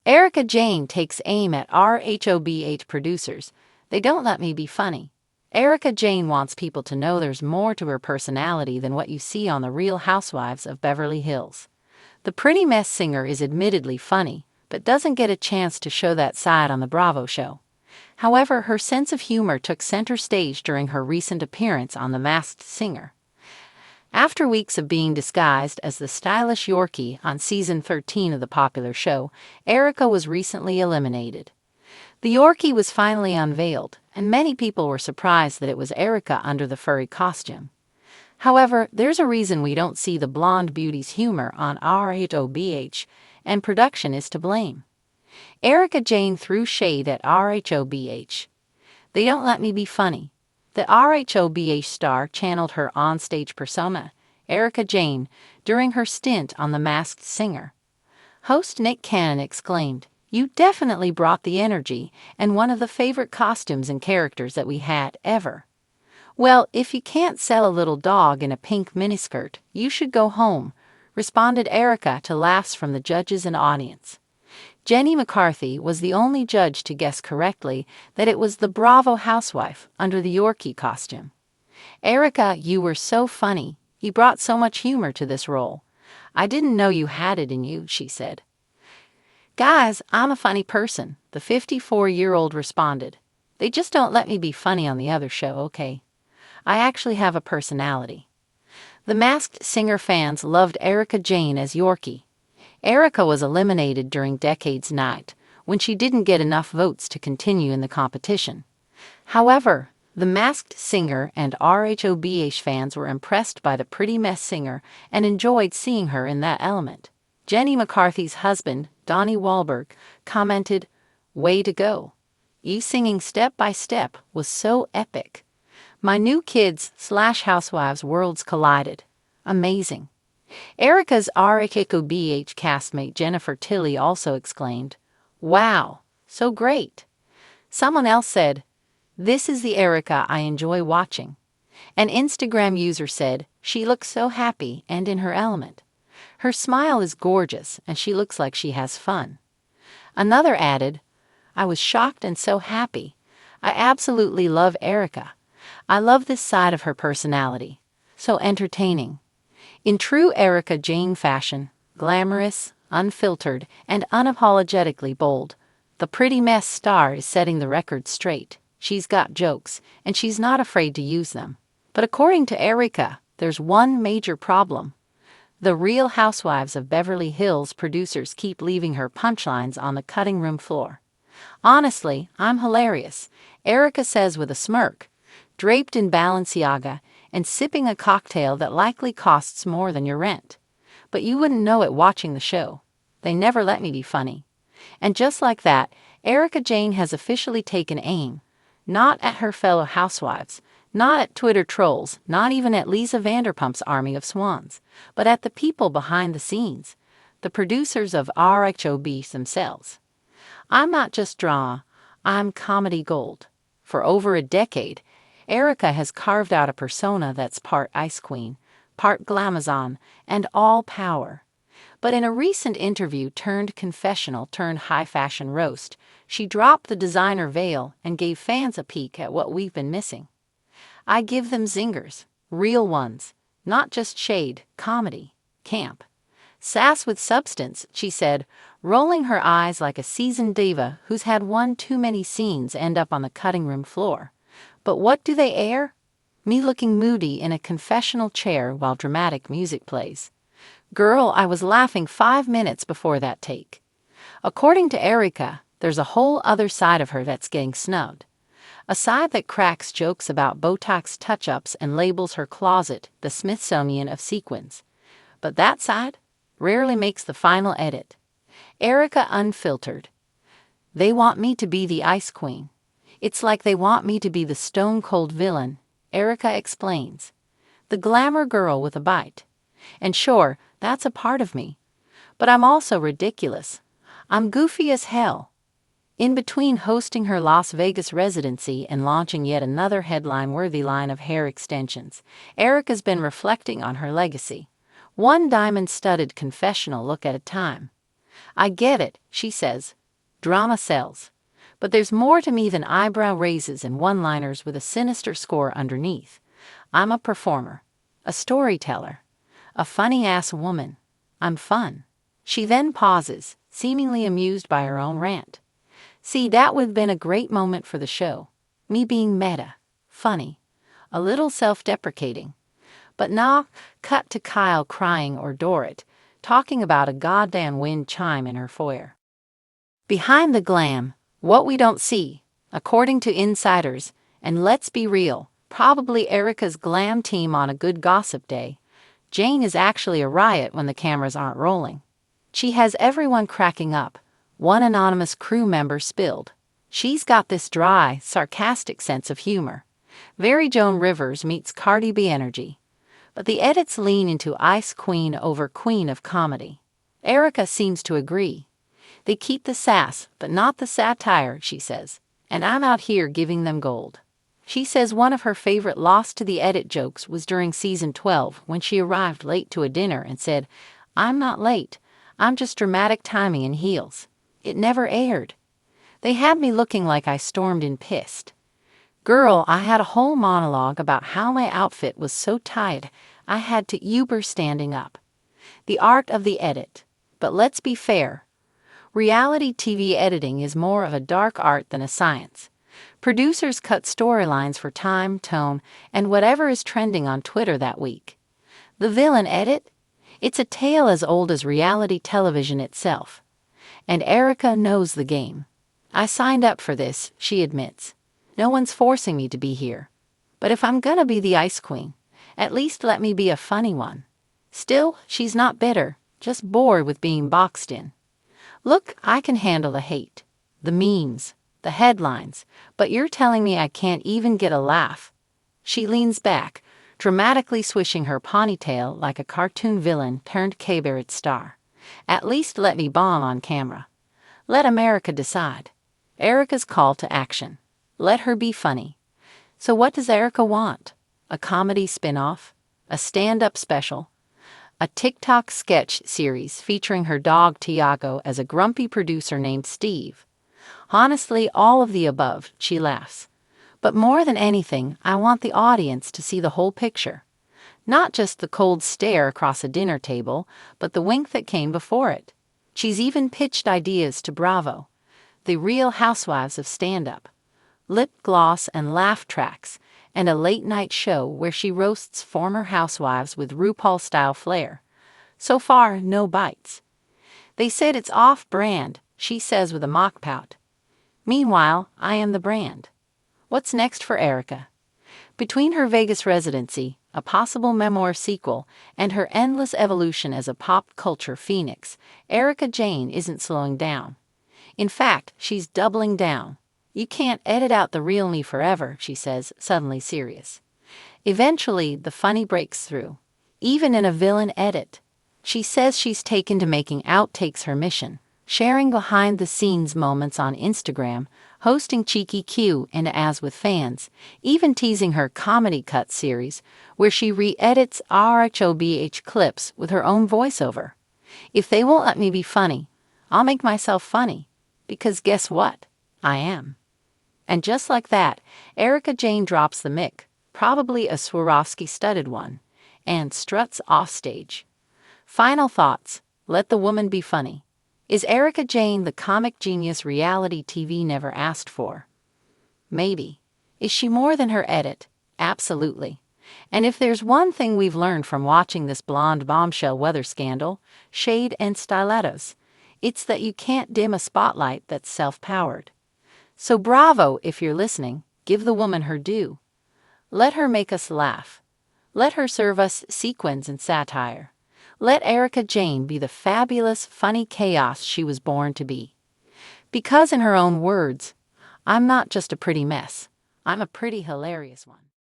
Erika Jayne takes aim at RHOBH producers. They don't let me be funny. Erika Jayne wants people to know there's more to her personality than what you see on The Real Housewives of Beverly Hills. The pretty mess singer is admittedly funny, but doesn't get a chance to show that side on the Bravo show. However, her sense of humor took center stage during her recent appearance on The Masked Singer. After weeks of being disguised as the stylish Yorkie on season 13 of the popular show, Erika was recently eliminated. The Yorkie was finally unveiled, and many people were surprised that it was Erika under the furry costume. However, there's a reason we don't see the blonde beauty's humor on RHOBH, and production is to blame. Erika Jayne threw shade at RHOBH. They don't let me be funny. The RHOBH star channeled her onstage persona, Erika Jayne, during her stint on The Masked Singer. Host Nick Cannon exclaimed, "You definitely brought the energy and one of the favorite costumes and characters that we had ever." "Well, if you can't sell a little dog in a pink miniskirt, you should go home," responded Erika to laughs from the judges and audience. Jenny McCarthy was the only judge to guess correctly that it was the Bravo housewife under the Yorkie costume. "Erika, you were so funny. You brought so much humor to this role. I didn't know you had it in you," she said. "Guys, I'm a funny person," the 54-year-old responded. "They just don't let me be funny on the other show, okay? I actually have a personality." The Masked Singer fans loved Erika Jayne as Yorkie. Erika was eliminated during Decades Night, when she didn't get enough votes to continue in the competition. However, The Masked Singer and RHOBH fans were impressed by the pretty mess singer and enjoyed seeing her in that element. Jenny McCarthy's husband, Donnie Wahlberg, commented, "Way to go. You singing Step by Step was so epic. My new kids/housewives worlds collided. Amazing." Erika's RHOBH castmate Jennifer Tilly also exclaimed, "Wow, so great." Someone else said, "This is the Erika I enjoy watching." An Instagram user said, "She looks so happy and in her element. Her smile is gorgeous and she looks like she has fun." Another added, "I was shocked and so happy. I absolutely love Erika. I love this side of her personality. So entertaining." In true Erika Jayne fashion, glamorous, unfiltered, and unapologetically bold, the pretty mess star is setting the record straight. She's got jokes, and she's not afraid to use them. But according to Erika, there's one major problem. The Real Housewives of Beverly Hills producers keep leaving her punchlines on the cutting room floor. "Honestly, I'm hilarious," Erika says with a smirk, draped in Balenciaga and sipping a cocktail that likely costs more than your rent. "But you wouldn't know it watching the show. They never let me be funny." And just like that, Erika Jayne has officially taken aim, not at her fellow housewives, not at Twitter trolls, not even at Lisa Vanderpump's army of swans, but at the people behind the scenes, the producers of RHOBH themselves. "I'm not just drama, I'm comedy gold." For over a decade, Erika has carved out a persona that's part ice queen, part glamazon, and all power. But in a recent interview turned confessional turned high fashion roast, she dropped the designer veil and gave fans a peek at what we've been missing. "I give them zingers, real ones, not just shade, comedy, camp. Sass with substance," she said, rolling her eyes like a seasoned diva who's had one too many scenes end up on the cutting room floor. "But what do they air? Me looking moody in a confessional chair while dramatic music plays. Girl, I was laughing 5 minutes before that take." According to Erika, there's a whole other side of her that's getting snubbed. A side that cracks jokes about Botox touch-ups and labels her closet the Smithsonian of sequins. But that side rarely makes the final edit. Erika unfiltered. "They want me to be the ice queen. It's like they want me to be the stone-cold villain," Erika explains. "The glamour girl with a bite. And sure, that's a part of me. But I'm also ridiculous. I'm goofy as hell." In between hosting her Las Vegas residency and launching yet another headline-worthy line of hair extensions, Erika's been reflecting on her legacy, one diamond-studded confessional look at a time. I get it, she says. Drama sells. But there's more to me than eyebrow raises and one-liners with a sinister score underneath. I'm a performer, a storyteller, a funny-ass woman. I'm fun. She then pauses, seemingly amused by her own rant. See, that would have been a great moment for the show. Me being meta, funny, a little self-deprecating. But nah, cut to Kyle crying or Dorrit, talking about a goddamn wind chime in her foyer. Behind the glam, what we don't see, according to insiders, and let's be real, probably Erika's glam team on a good gossip day, Jayne is actually a riot when the cameras aren't rolling. She has everyone cracking up, one anonymous crew member spilled. She's got this dry, sarcastic sense of humor. Very Joan Rivers meets Cardi B energy. But the edits lean into Ice Queen over Queen of Comedy. Erika seems to agree. They keep the sass, but not the satire, she says, and I'm out here giving them gold. She says one of her favorite lost to the edit jokes was during season 12 when she arrived late to a dinner and said, "I'm not late, I'm just dramatic timing in heels." It never aired. They had me looking like I stormed in pissed. Girl, I had a whole monologue about how my outfit was so tight I had to Uber standing up. The art of the edit. But let's be fair. Reality TV editing is more of a dark art than a science. Producers cut storylines for time, tone, and whatever is trending on Twitter that week. The villain edit? It's a tale as old as reality television itself. And Erika knows the game. I signed up for this, she admits. No one's forcing me to be here. But if I'm gonna be the Ice Queen, at least let me be a funny one. Still, she's not bitter, just bored with being boxed in. Look, I can handle the hate, the memes, the headlines, but you're telling me I can't even get a laugh. She leans back, dramatically swishing her ponytail like a cartoon villain turned cabaret star. At least let me bomb on camera. Let America decide. Erika's call to action. Let her be funny. So what does Erika want? A comedy spin-off? A stand-up special? A TikTok sketch series featuring her dog Tiago as a grumpy producer named Steve? Honestly, all of the above, she laughs. But more than anything, I want the audience to see the whole picture. Not just the cold stare across a dinner table, but the wink that came before it. She's even pitched ideas to Bravo, the Real Housewives of stand-up. Lip gloss and laugh tracks, and a late-night show where she roasts former housewives with RuPaul-style flair. So far, no bites. They said it's off-brand, she says with a mock pout. Meanwhile, I am the brand. What's next for Erika? Between her Vegas residency, a possible memoir sequel, and her endless evolution as a pop culture phoenix, Erika Jayne isn't slowing down. In fact, she's doubling down. You can't edit out the real me forever, she says, suddenly serious. Eventually, the funny breaks through, even in a villain edit. She says she's taken to making outtakes her mission, sharing behind-the-scenes moments on Instagram, hosting cheeky Q&As with fans, even teasing her Comedy Cut series, where she re-edits RHOBH clips with her own voiceover. If they won't let me be funny, I'll make myself funny, because guess what? I am. And just like that, Erika Jayne drops the mic, probably a Swarovski-studded one, and struts offstage. Final thoughts. Let the woman be funny. Is Erika Jayne the comic genius reality TV never asked for? Maybe. Is she more than her edit? Absolutely. And if there's one thing we've learned from watching this blonde bombshell weather scandal, shade and stilettos, it's that you can't dim a spotlight that's self-powered. So bravo if you're listening, give the woman her due. Let her make us laugh. Let her serve us sequins and satire. Let Erika Jayne be the fabulous, funny chaos she was born to be. Because in her own words, I'm not just a pretty mess, I'm a pretty hilarious one.